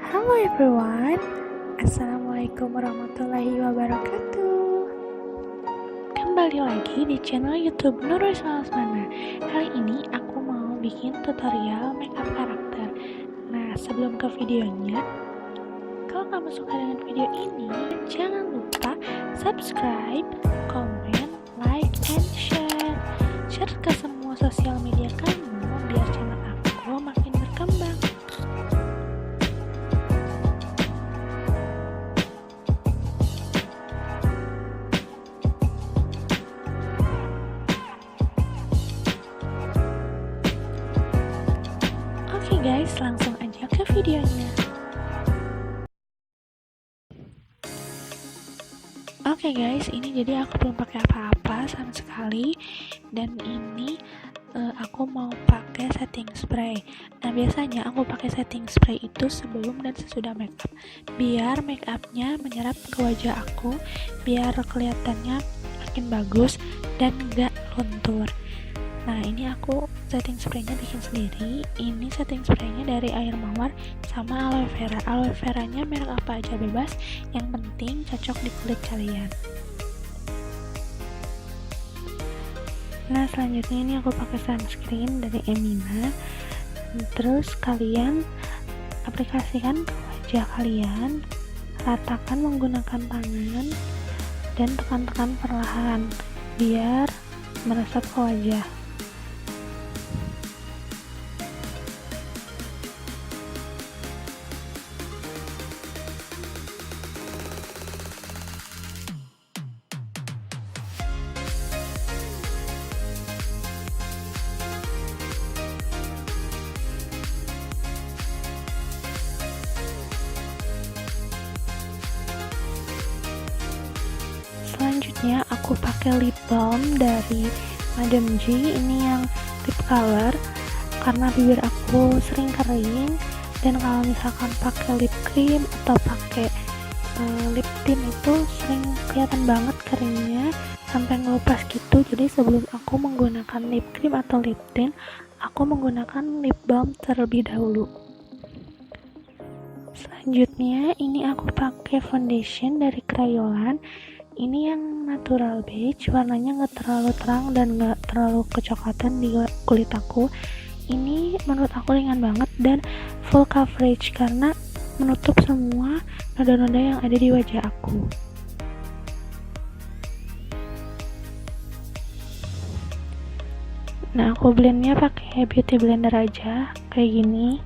Halo everyone, Assalamualaikum warahmatullahi wabarakatuh. Kembali lagi di channel YouTube Nurul Salasmana. Kali ini aku mau bikin tutorial makeup karakter. Nah, sebelum ke videonya, kalau kamu suka dengan video ini, jangan lupa subscribe, comment, like, and share. Share ke semua sosial media kamu biar channel aku makin berkembang. Oke guys, langsung aja ke videonya. Oke guys, ini jadi aku belum pakai apa-apa sama sekali, dan ini aku mau pakai setting spray. Nah, biasanya aku pakai setting spray itu sebelum dan sesudah makeup, biar makeupnya menyerap ke wajah aku, biar kelihatannya makin bagus dan gak luntur. Nah, ini aku setting spraynya bikin sendiri. Ini setting spraynya dari air mawar sama aloe vera. Aloe veranya merek apa aja bebas, yang penting cocok di kulit kalian. Nah, selanjutnya ini aku pakai sunscreen dari Emina. Terus kalian aplikasikan ke wajah kalian, ratakan menggunakan tangan dan tekan-tekan perlahan biar meresap ke wajah. Selanjutnya aku pakai lip balm dari Madam G. Ini yang lip color karena bibir aku sering kering, dan kalau misalkan pakai lip cream atau pakai lip tint itu sering kelihatan banget keringnya sampai ngelupas gitu. Jadi sebelum aku menggunakan lip cream atau lip tint, aku menggunakan lip balm terlebih dahulu. Selanjutnya ini aku pakai foundation dari Crayolan. Ini yang natural beige, warnanya nggak terlalu terang dan nggak terlalu kecoklatan di kulit aku. Ini menurut aku ringan banget dan full coverage karena menutup semua noda-noda yang ada di wajah aku. Nah, aku blendnya pakai beauty blender aja kayak gini.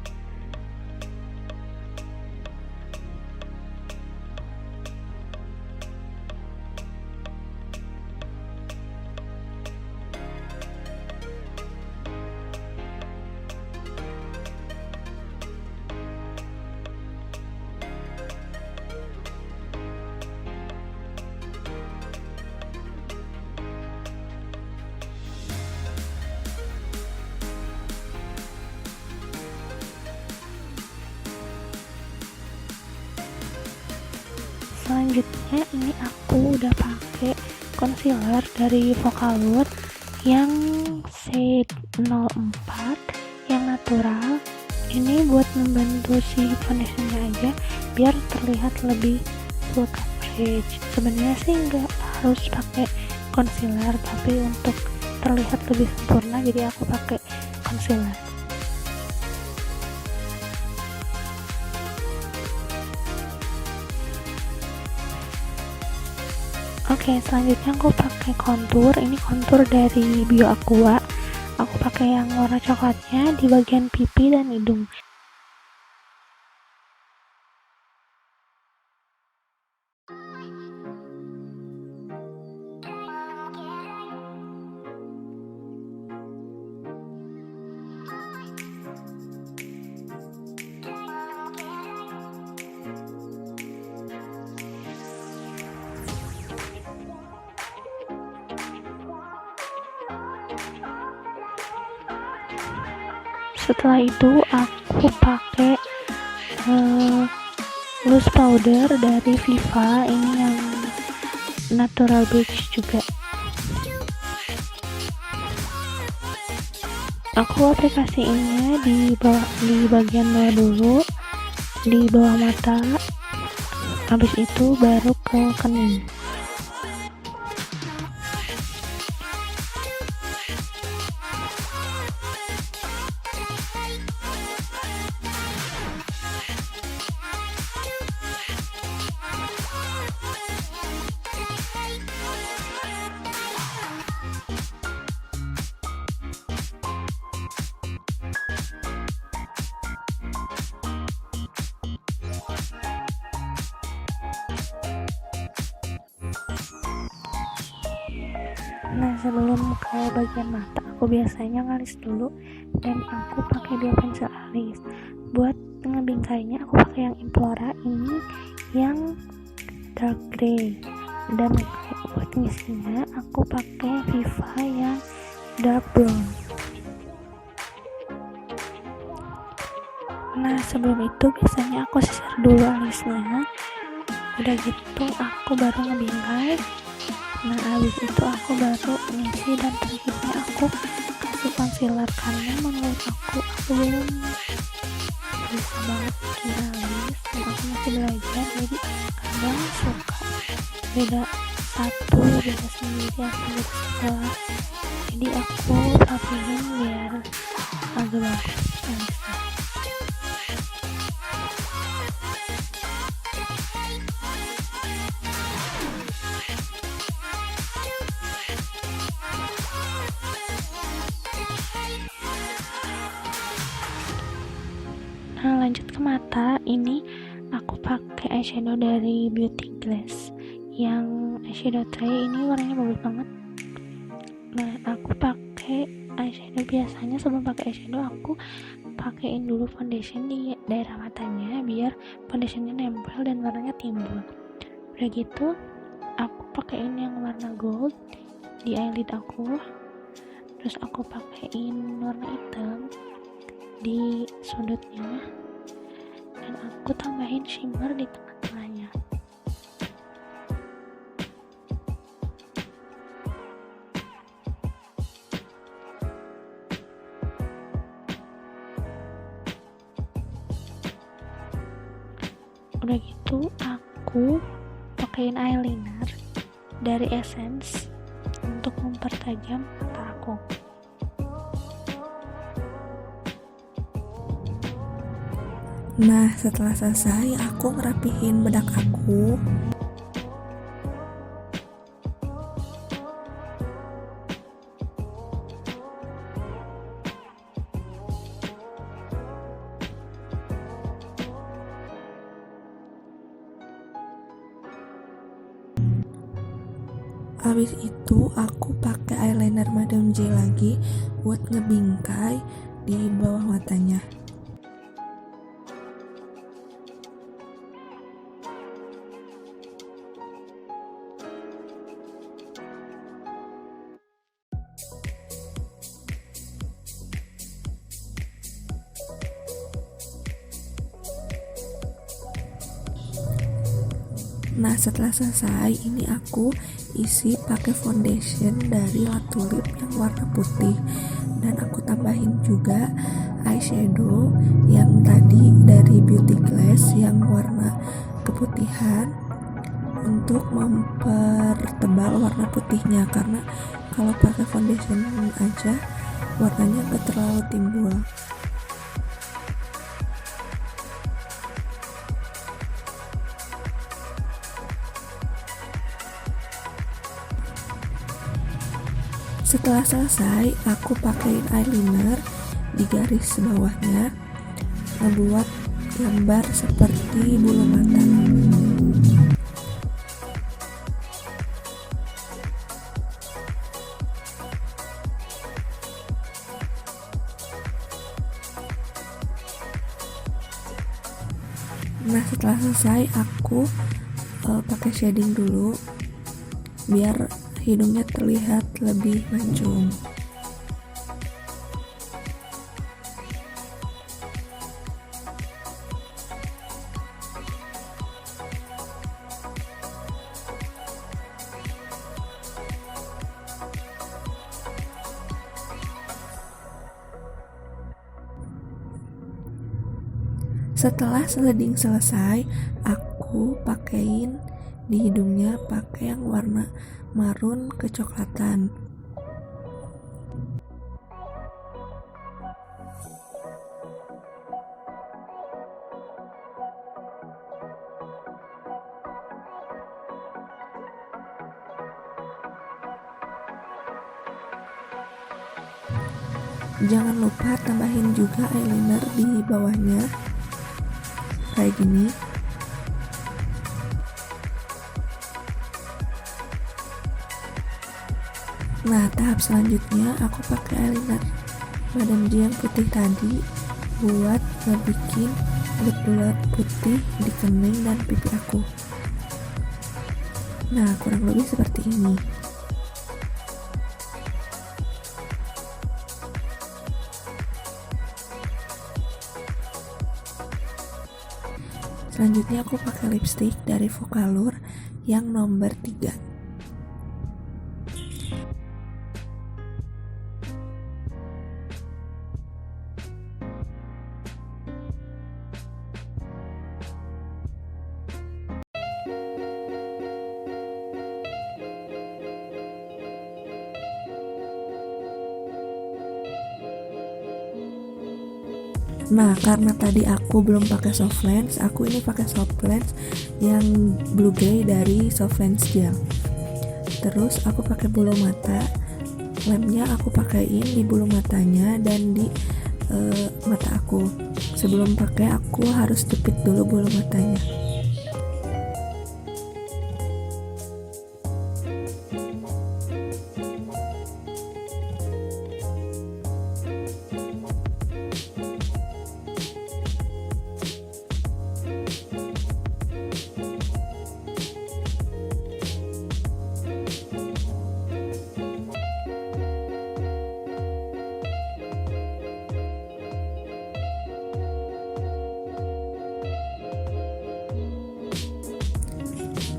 Selanjutnya ini aku udah pakai concealer dari Vocaloid yang shade 04 yang natural. Ini buat membantu si foundationnya aja biar terlihat lebih full coverage. Sebenarnya sih nggak harus pakai concealer, tapi untuk terlihat lebih sempurna jadi aku pakai concealer. Oke, selanjutnya aku pakai contour. Ini contour dari Bio Aqua. Aku pakai yang warna coklatnya di bagian pipi dan hidung. Setelah itu aku pakai loose powder dari Viva. Ini yang natural beige juga. Aku aplikasiinnya di bagian bawah dulu, di bawah mata, habis itu baru ke kening. Nah, sebelum ke bagian mata, aku biasanya ngalis dulu dan aku pakai 2 pensil alis. Buat ngebingkainya aku pakai yang Implora ini yang dark gray, dan buat ngisinya aku pakai Viva yang dark brown. Nah, sebelum itu biasanya aku sisir dulu alisnya. Udah gitu aku baru ngebingkai. Nah, habis itu aku baru ngisi, dan terakhirnya aku kasih concealer karena menurut aku belum bisa banget bikin alis dan aku masih belajar, jadi kadang suka beda satu, beda sendiri atau beda sebelah, jadi aku rapihin biar agak bagus alisnya. Nah, lanjut ke mata. Ini aku pakai eyeshadow dari Beauty Glass yang eyeshadow tray, ini warnanya bagus banget. Nah, aku pakai eyeshadow, biasanya sebelum pakai eyeshadow aku pakein dulu foundation di daerah matanya biar foundationnya nempel dan warnanya timbul. Udah gitu aku pakein yang warna gold di eyelid aku, terus aku pakein warna hitam di sudutnya, dan aku tambahin shimmer di tengah-tengahnya. Udah gitu aku pakein eyeliner dari Essence untuk mempertajam mata aku. Nah, setelah selesai aku ngerapihin bedak aku. Habis itu aku pakai eyeliner Madame J lagi buat ngebingkai di bawah matanya. Nah, setelah selesai ini aku isi pakai foundation dari La Tulip yang warna putih, dan aku tambahin juga eyeshadow yang tadi dari Beauty Glass yang warna keputihan untuk mempertebal warna putihnya, karena kalau pakai foundation aja warnanya gak terlalu timbul. Setelah selesai, aku pakein eyeliner di garis bawahnya, membuat gambar seperti bulu mata. Nah, setelah selesai aku pakai shading dulu biar hidungnya terlihat lebih mancung. Setelah shading selesai, aku pakein di hidungnya pakai yang warna marun kecoklatan. Jangan lupa tambahin juga eyeliner di bawahnya kayak gini. Nah, tahap selanjutnya aku pakai eyeliner Madame G yang putih tadi buat ngebikin bulat-bulat putih di kening dan pipi aku. Nah, kurang lebih seperti ini. Selanjutnya aku pakai lipstick dari Vocalour yang nomor 3. Nah, karena tadi aku belum pakai soft lens, aku ini pakai soft lens yang blue gray dari soft lens gel. Terus aku pakai bulu mata, lemnya aku pakaiin di bulu matanya dan di mata aku. Sebelum pakai aku harus jepit dulu bulu matanya.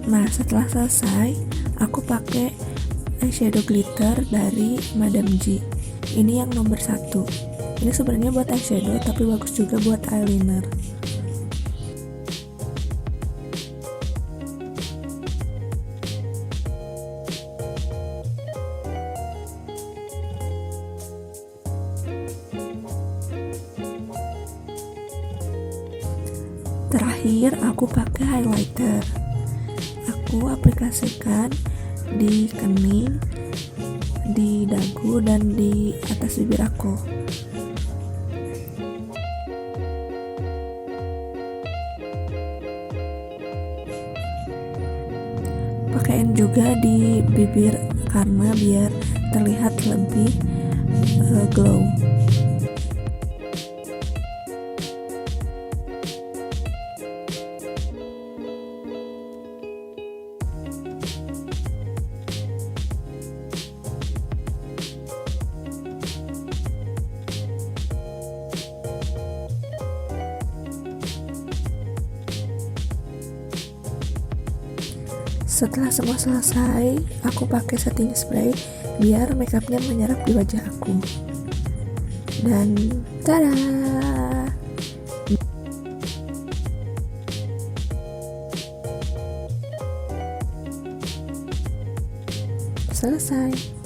Nah, setelah selesai, aku pakai eyeshadow glitter dari Madame G. Ini yang nomor 1. Ini sebenarnya buat eyeshadow, tapi bagus juga buat eyeliner. Terakhir, aku pakai highlighter. Aku aplikasikan di kening, di dagu, dan di atas bibir aku. Pakaiin juga di bibir karena biar terlihat lebih glow. Setelah semua selesai, aku pakai setting spray biar makeupnya menyerap di wajah aku. Dan tada! Selesai.